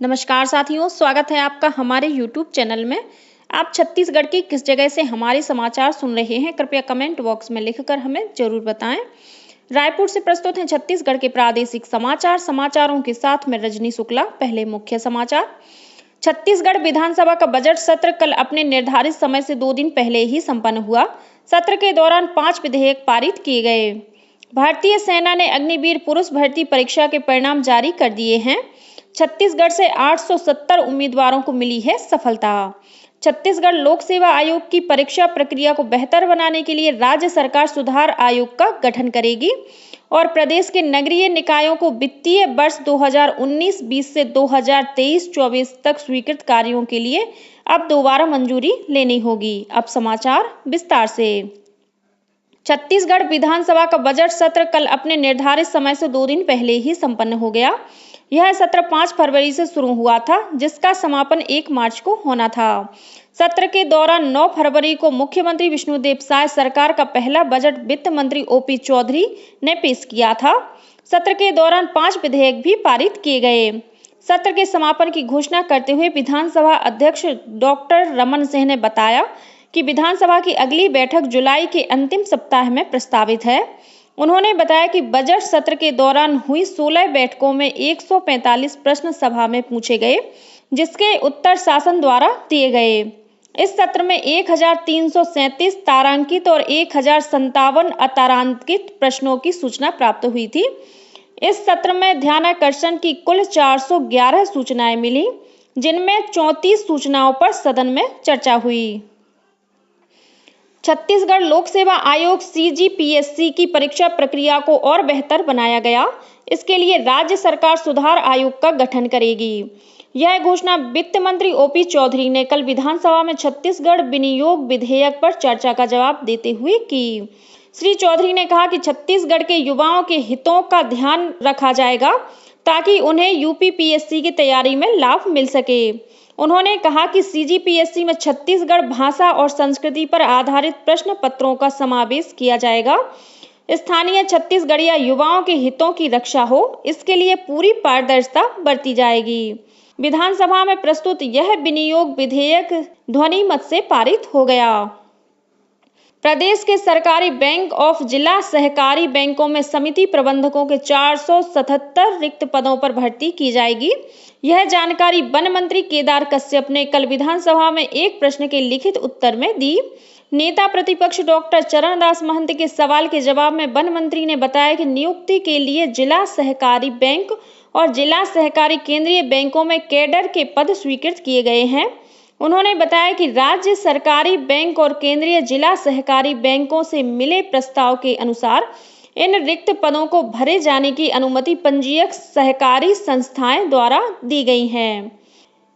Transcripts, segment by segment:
नमस्कार साथियों, स्वागत है आपका हमारे YouTube चैनल में। आप छत्तीसगढ़ की किस जगह से हमारे समाचार सुन रहे हैं, कृपया कमेंट बॉक्स में लिखकर हमें जरूर बताएं। रायपुर से प्रस्तुत हैं छत्तीसगढ़ के प्रादेशिक समाचार। समाचारों के साथ में रजनी शुक्ला। पहले मुख्य समाचार। छत्तीसगढ़ विधानसभा का बजट सत्र कल अपने निर्धारित समय से 2 दिन पहले ही संपन्न हुआ। सत्र के दौरान 5 विधेयक पारित किए गए। भारतीय सेना ने अग्निवीर पुरुष भर्ती परीक्षा के परिणाम जारी कर दिए हैं। छत्तीसगढ़ से 870 उम्मीदवारों को मिली है सफलता। छत्तीसगढ़ लोक सेवा आयोग की परीक्षा प्रक्रिया को बेहतर बनाने के लिए राज्य सरकार सुधार आयोग का गठन करेगी और प्रदेश के नगरीय निकायों को वित्तीय वर्ष 2019-20 से 2023-24 तक स्वीकृत कार्यों के लिए अब दोबारा मंजूरी लेनी होगी। अब समाचार विस्तार से। छत्तीसगढ़ विधानसभा का बजट सत्र कल अपने निर्धारित समय से 2 दिन पहले ही संपन्न हो गया। यह सत्र 5 फरवरी से शुरू हुआ था, जिसका समापन 1 मार्च को होना था। सत्र के दौरान 9 फरवरी को मुख्यमंत्री विष्णुदेव साय सरकार का पहला बजट वित्त मंत्री ओपी चौधरी ने पेश किया था। सत्र के दौरान 5 विधेयक भी पारित किए गए। सत्र के समापन की घोषणा करते हुए विधानसभा अध्यक्ष डॉक्टर रमन सिंह ने बताया कि विधानसभा की अगली बैठक जुलाई के अंतिम सप्ताह में प्रस्तावित है। उन्होंने बताया कि बजट सत्र के दौरान हुई 16 बैठकों में 145 प्रश्न सभा में पूछे गए, जिसके उत्तर शासन द्वारा दिए गए। इस सत्र में 1337 तारांकित और 1057 अतारांकित प्रश्नों की सूचना प्राप्त हुई थी। इस सत्र में ध्यानाकर्षण की कुल 411 सूचनाएं मिली, जिनमें 34 सूचनाओं पर सदन में चर्चा हुई। छत्तीसगढ़ लोक सेवा आयोग CGPSC की परीक्षा प्रक्रिया को और बेहतर बनाया गया। इसके लिए राज्य सरकार सुधार आयोग का गठन करेगी। यह घोषणा वित्त मंत्री ओपी चौधरी ने कल विधानसभा में छत्तीसगढ़ विनियोग विधेयक पर चर्चा का जवाब देते हुए की। श्री चौधरी ने कहा कि छत्तीसगढ़ के युवाओं के हितों का ध्यान रखा जाएगा ताकि उन्हें UPPSC की तैयारी में लाभ मिल सके। उन्होंने कहा कि CGPSC में छत्तीसगढ़ भाषा और संस्कृति पर आधारित प्रश्न पत्रों का समावेश किया जाएगा। स्थानीय छत्तीसगढ़िया युवाओं के हितों की रक्षा हो, इसके लिए पूरी पारदर्शिता बरती जाएगी। विधानसभा में प्रस्तुत यह विनियोग विधेयक ध्वनि मत से पारित हो गया। प्रदेश के सरकारी बैंक और जिला सहकारी बैंकों में समिति प्रबंधकों के 477 रिक्त पदों पर भर्ती की जाएगी। यह जानकारी वन मंत्री केदार कश्यप ने कल विधानसभा में एक प्रश्न के लिखित उत्तर में दी। नेता प्रतिपक्ष डॉक्टर चरणदास महंत के सवाल के जवाब में वन मंत्री ने बताया कि नियुक्ति के लिए जिला सहकारी बैंक और जिला सहकारी केंद्रीय बैंकों में कैडर के पद स्वीकृत किए गए हैं। उन्होंने बताया कि राज्य सरकारी बैंक और केंद्रीय जिला सहकारी बैंकों से मिले प्रस्ताव के अनुसार इन रिक्त पदों को भरे जाने की अनुमति पंजीयक सहकारी संस्थाएं द्वारा दी गई है।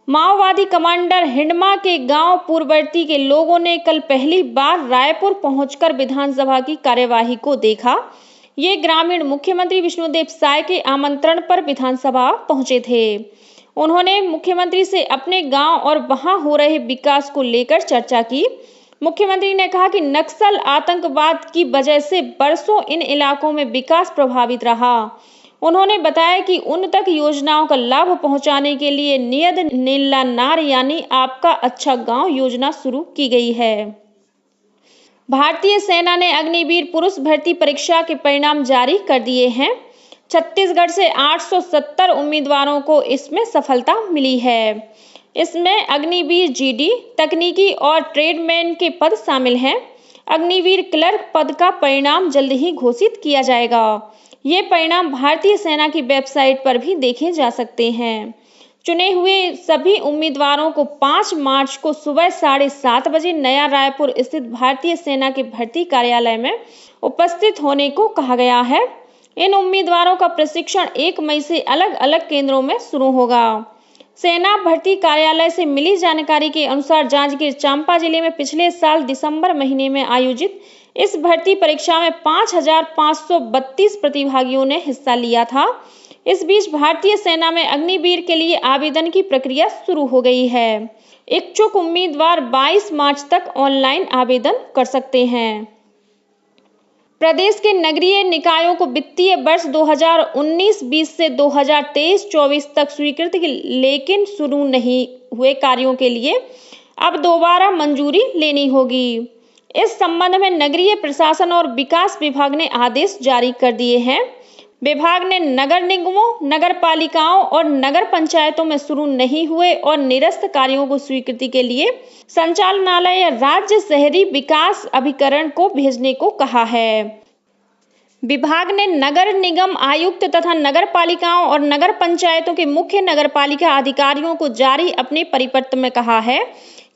माओवादी कमांडर हिंडमा के गांव पूर्ववर्ती के लोगों ने कल पहली बार रायपुर पहुंचकर विधानसभा की कार्यवाही को देखा। ये ग्रामीण मुख्यमंत्री विष्णुदेव साय के आमंत्रण पर विधानसभा पहुंचे थे। उन्होंने मुख्यमंत्री से अपने गांव और वहां हो रहे विकास को लेकर चर्चा की। मुख्यमंत्री ने कहा कि नक्सल आतंकवाद की वजह से बरसों इन इलाकों में विकास प्रभावित रहा। उन्होंने बताया कि उन तक योजनाओं का लाभ पहुंचाने के लिए नियत नीला नार यानी आपका अच्छा गांव योजना शुरू की गई है। भारतीय सेना ने अग्निवीर पुरुष भर्ती परीक्षा के परिणाम जारी कर दिए हैं। छत्तीसगढ़ से 870 उम्मीदवारों को इसमें सफलता मिली है। इसमें अग्निवीर GD, तकनीकी और ट्रेडमैन के पद शामिल हैं। अग्निवीर क्लर्क पद का परिणाम जल्द ही घोषित किया जाएगा। ये परिणाम भारतीय सेना की वेबसाइट पर भी देखे जा सकते हैं। चुने हुए सभी उम्मीदवारों को 5 मार्च को सुबह 7:30 बजे नया रायपुर स्थित भारतीय सेना के भर्ती कार्यालय में उपस्थित होने को कहा गया है। इन उम्मीदवारों का प्रशिक्षण 1 मई से अलग अलग केंद्रों में शुरू होगा। सेना भर्ती कार्यालय से मिली जानकारी के अनुसार जांजगीर चांपा जिले में पिछले साल दिसंबर महीने में आयोजित इस भर्ती परीक्षा में 5,532 प्रतिभागियों ने हिस्सा लिया था। इस बीच भारतीय सेना में अग्निवीर के लिए आवेदन की प्रक्रिया शुरू हो गई है। इच्छुक उम्मीदवार 22 मार्च तक ऑनलाइन आवेदन कर सकते हैं। प्रदेश के नगरीय निकायों को वित्तीय वर्ष 2019-20 से 2023-24 तक स्वीकृत लेकिन शुरू नहीं हुए कार्यों के लिए अब दोबारा मंजूरी लेनी होगी। इस संबंध में नगरीय प्रशासन और विकास विभाग ने आदेश जारी कर दिए हैं। विभाग ने नगर निगमों, नगर पालिकाओं और नगर पंचायतों में शुरू नहीं हुए और निरस्त कार्यों को स्वीकृति के लिए संचालनालय या राज्य शहरी विकास अभिकरण को भेजने को कहा है। विभाग ने नगर निगम आयुक्त तथा नगर पालिकाओं और नगर पंचायतों के मुख्य नगर पालिका अधिकारियों को जारी अपने परिपत्र में कहा है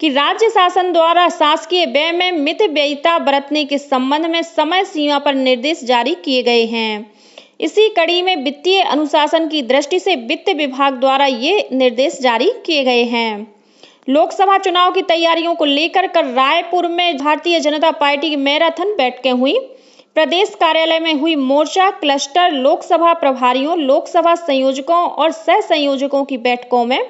कि राज्य शासन द्वारा शासकीय व्यय में मितव्ययिता बरतने के संबंध में समय सीमा पर निर्देश जारी किए गए हैं। इसी कड़ी में वित्तीय अनुशासन की दृष्टि से वित्त विभाग द्वारा ये निर्देश जारी किए गए हैं। लोकसभा चुनाव की तैयारियों को लेकर कल रायपुर में भारतीय जनता पार्टी की मैराथन बैठकें हुई। प्रदेश कार्यालय में हुई मोर्चा, क्लस्टर, लोकसभा प्रभारियों, लोकसभा संयोजकों और सह संयोजकों की बैठकों में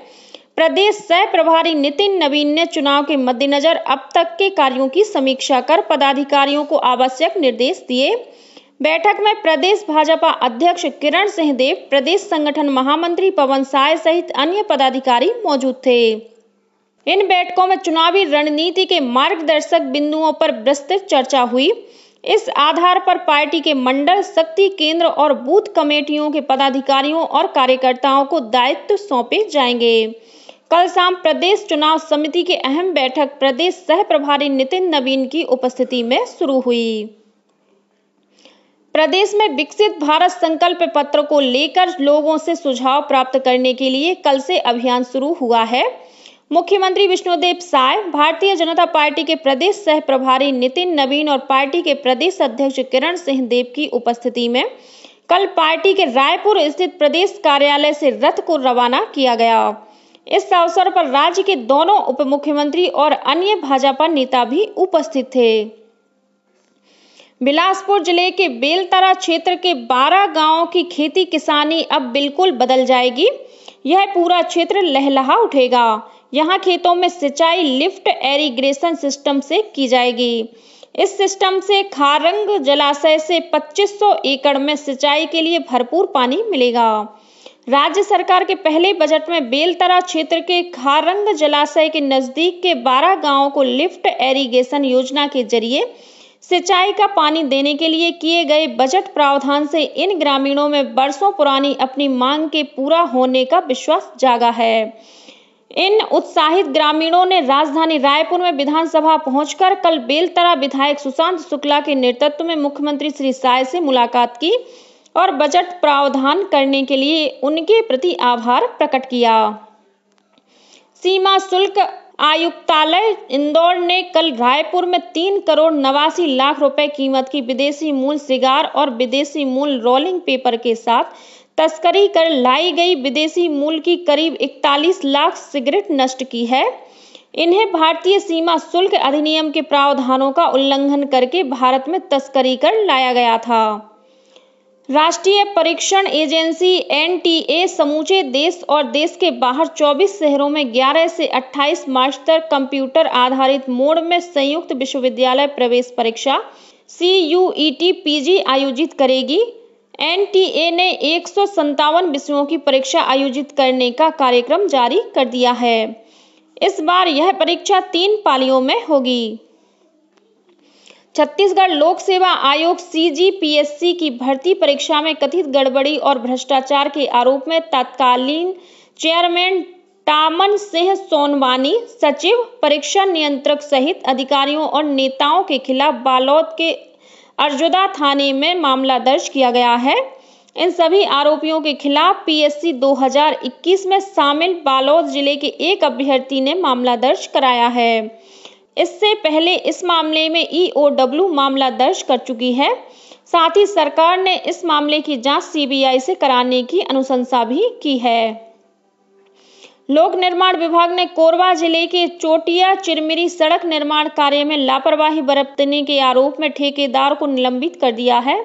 प्रदेश सह प्रभारी नितिन नवीन ने चुनाव के मद्देनजर अब तक के कार्यों की समीक्षा कर पदाधिकारियों को आवश्यक निर्देश दिए। बैठक में प्रदेश भाजपा अध्यक्ष किरण सिंहदेव, प्रदेश संगठन महामंत्री पवन साय सहित अन्य पदाधिकारी मौजूद थे। इन बैठकों में चुनावी रणनीति के मार्गदर्शक बिंदुओं पर विस्तृत चर्चा हुई। इस आधार पर पार्टी के मंडल, शक्ति केंद्र और बूथ कमेटियों के पदाधिकारियों और कार्यकर्ताओं को दायित्व सौंपे जाएंगे। कल शाम प्रदेश चुनाव समिति की अहम बैठक प्रदेश सह प्रभारी नितिन नवीन की उपस्थिति में शुरू हुई। प्रदेश में विकसित भारत संकल्प पत्र को लेकर लोगों से सुझाव प्राप्त करने के लिए कल से अभियान शुरू हुआ है। मुख्यमंत्री विष्णुदेव साय, भारतीय जनता पार्टी के प्रदेश सह प्रभारी नितिन नवीन और पार्टी के प्रदेश अध्यक्ष किरण सिंहदेव की उपस्थिति में कल पार्टी के रायपुर स्थित प्रदेश कार्यालय से रथ को रवाना किया गया। इस अवसर पर राज्य के दोनों उप मुख्यमंत्री और अन्य भाजपा नेता भी उपस्थित थे। बिलासपुर जिले के बेलतरा क्षेत्र के 12 गांवों की खेती किसानी अब बिल्कुल बदल जाएगी। यह पूरा क्षेत्र लहलहा उठेगा। यहां खेतों में सिंचाई लिफ्ट इरिगेशन सिस्टम से की जाएगी। इस सिस्टम से खारंग जलाशय से 2500 एकड़ में सिंचाई के लिए भरपूर पानी मिलेगा। राज्य सरकार के पहले बजट में बेलतरा क्षेत्र के खारंग जलाशय के नजदीक के 12 गांवों को लिफ्ट इरिगेशन योजना के जरिए सिंचाई का पानी देने के लिए किए गए बजट प्रावधान से इन ग्रामीणों में वर्षों पुरानी अपनी मांग के पूरा होने का विश्वास जागा है। इन उत्साहित ग्रामीणों ने राजधानी रायपुर में विधानसभा पहुंचकर कल बेलतरा विधायक सुशांत शुक्ला के नेतृत्व में मुख्यमंत्री श्री साय से मुलाकात की और बजट प्रावधान करने के लिए उनके प्रति आभार प्रकट किया। सीमा शुल्क आयुक्तालय इंदौर ने कल रायपुर में 3 करोड़ 89 लाख रुपए कीमत की विदेशी मूल सिगार और विदेशी मूल रोलिंग पेपर के साथ तस्करी कर लाई गई विदेशी मूल की करीब 41 लाख सिगरेट नष्ट की है। इन्हें भारतीय सीमा शुल्क अधिनियम के प्रावधानों का उल्लंघन करके भारत में तस्करी कर लाया गया था। राष्ट्रीय परीक्षण एजेंसी NTA समूचे देश और देश के बाहर 24 शहरों में 11 से 28 मार्च तक कंप्यूटर आधारित मोड में संयुक्त विश्वविद्यालय प्रवेश परीक्षा CUET PG आयोजित करेगी। NTA ने 157 विषयों की परीक्षा आयोजित करने का कार्यक्रम जारी कर दिया है। इस बार यह परीक्षा 3 पालियों में होगी। छत्तीसगढ़ लोक सेवा आयोग CGPSC की भर्ती परीक्षा में कथित गड़बड़ी और भ्रष्टाचार के आरोप में तत्कालीन चेयरमैन टामन सिंह सोनवानी, सचिव, परीक्षा नियंत्रक सहित अधिकारियों और नेताओं के खिलाफ बालोद के अर्जुदा थाने में मामला दर्ज किया गया है। इन सभी आरोपियों के खिलाफ PSC 2021 में शामिल बालोद जिले के एक अभ्यर्थी ने मामला दर्ज कराया है। इससे पहले इस मामले में EOW मामला दर्ज कर चुकी है। साथ ही सरकार ने इस मामले की जांच CBI से कराने की अनुशंसा भी की है। लोक निर्माण विभाग ने कोरबा जिले के चोटिया चिरमिरी सड़क निर्माण कार्य में लापरवाही बरतने के आरोप में ठेकेदार को निलंबित कर दिया है।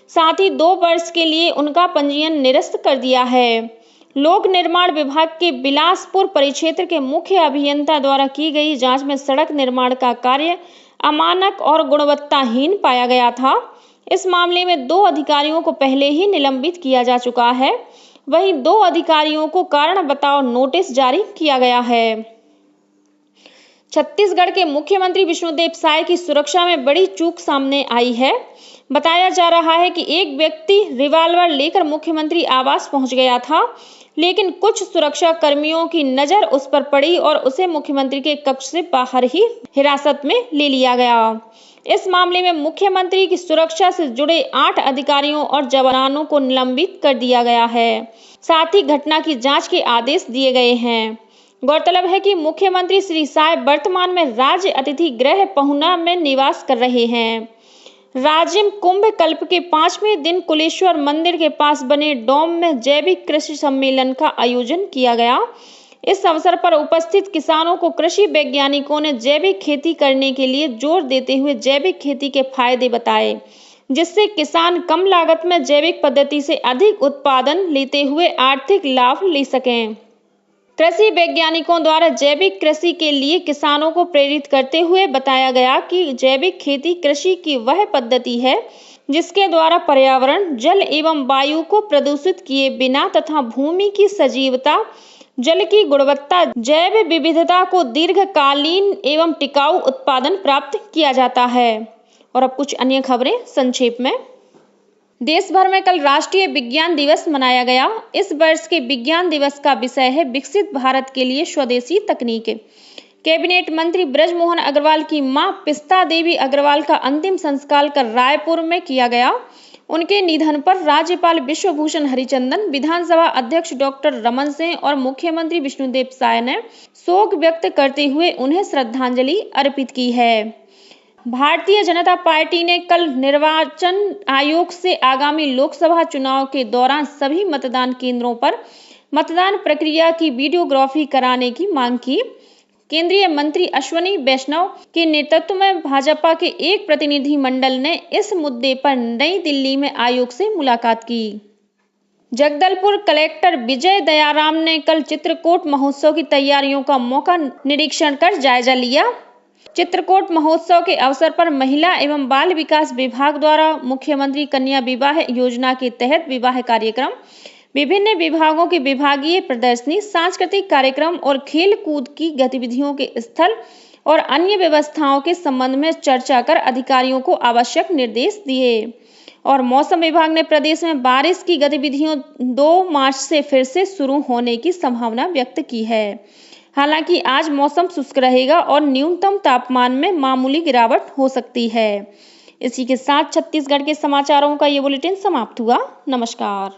साथ ही 2 वर्ष के लिए उनका पंजीयन निरस्त कर दिया है। लोक निर्माण विभाग के बिलासपुर परिक्षेत्र के मुख्य अभियंता द्वारा की गई जांच में सड़क निर्माण का कार्य अमानक और गुणवत्ताहीन पाया गया था। इस मामले में 2 अधिकारियों को पहले ही निलंबित किया जा चुका है। वहीं 2 अधिकारियों को कारण बताओ नोटिस जारी किया गया है। छत्तीसगढ़ के मुख्यमंत्री विष्णुदेव साय की सुरक्षा में बड़ी चूक सामने आई है। बताया जा रहा है कि एक व्यक्ति रिवॉल्वर लेकर मुख्यमंत्री आवास पहुंच गया था, लेकिन कुछ सुरक्षा कर्मियों की नजर उस पर पड़ी और उसे मुख्यमंत्री के कक्ष से बाहर ही हिरासत में ले लिया गया। इस मामले में मुख्यमंत्री की सुरक्षा से जुड़े 8 अधिकारियों और जवानों को निलंबित कर दिया गया है। साथ ही घटना की जांच के आदेश दिए गए हैं। गौरतलब है कि मुख्यमंत्री श्री साय वर्तमान में राज्य अतिथि गृह पहुना में निवास कर रहे हैं। राजिम कुंभ कल्प के 5वें दिन कुलेश्वर मंदिर के पास बने डोम में जैविक कृषि सम्मेलन का आयोजन किया गया। इस अवसर पर उपस्थित किसानों को कृषि वैज्ञानिकों ने जैविक खेती करने के लिए जोर देते हुए जैविक खेती के फायदे बताए, जिससे किसान कम लागत में जैविक पद्धति से अधिक उत्पादन लेते हुए आर्थिक लाभ ले सकें। कृषि वैज्ञानिकों द्वारा जैविक कृषि के लिए किसानों को प्रेरित करते हुए बताया गया कि जैविक खेती कृषि की वह पद्धति है जिसके द्वारा पर्यावरण, जल एवं वायु को प्रदूषित किए बिना तथा भूमि की सजीवता, जल की गुणवत्ता, जैव विविधता को दीर्घकालीन एवं टिकाऊ उत्पादन प्राप्त किया जाता है। और अब कुछ अन्य खबरें संक्षेप में। देश भर में कल राष्ट्रीय विज्ञान दिवस मनाया गया। इस वर्ष के विज्ञान दिवस का विषय है विकसित भारत के लिए स्वदेशी तकनीक। कैबिनेट मंत्री ब्रजमोहन अग्रवाल की मां पिस्ता देवी अग्रवाल का अंतिम संस्कार कल रायपुर में किया गया। उनके निधन पर राज्यपाल विश्वभूषण हरिचंदन, विधानसभा अध्यक्ष डॉक्टर रमन सिंह और मुख्यमंत्री विष्णुदेव साय ने शोक व्यक्त करते हुए उन्हें श्रद्धांजलि अर्पित की है। भारतीय जनता पार्टी ने कल निर्वाचन आयोग से आगामी लोकसभा चुनाव के दौरान सभी मतदान केंद्रों पर मतदान प्रक्रिया की वीडियोग्राफी कराने की मांग की। केंद्रीय मंत्री अश्विनी वैष्णव के नेतृत्व में भाजपा के एक प्रतिनिधि मंडल ने इस मुद्दे पर नई दिल्ली में आयोग से मुलाकात की। जगदलपुर कलेक्टर विजय दयाराम ने कल चित्रकोट महोत्सव की तैयारियों का मौका निरीक्षण कर जायजा लिया। चित्रकोट महोत्सव के अवसर पर महिला एवं बाल विकास विभाग द्वारा मुख्यमंत्री कन्या विवाह योजना के तहत विवाह कार्यक्रम, विभिन्न विभागों की विभागीय प्रदर्शनी, सांस्कृतिक कार्यक्रम और खेल कूद की गतिविधियों के स्थल और अन्य व्यवस्थाओं के संबंध में चर्चा कर अधिकारियों को आवश्यक निर्देश दिए। और मौसम विभाग ने प्रदेश में बारिश की गतिविधियों 2 मार्च से फिर से शुरू होने की संभावना व्यक्त की है। हालांकि आज मौसम शुष्क रहेगा और न्यूनतम तापमान में मामूली गिरावट हो सकती है। इसी के साथ छत्तीसगढ़ के समाचारों का ये बुलेटिन समाप्त हुआ। नमस्कार।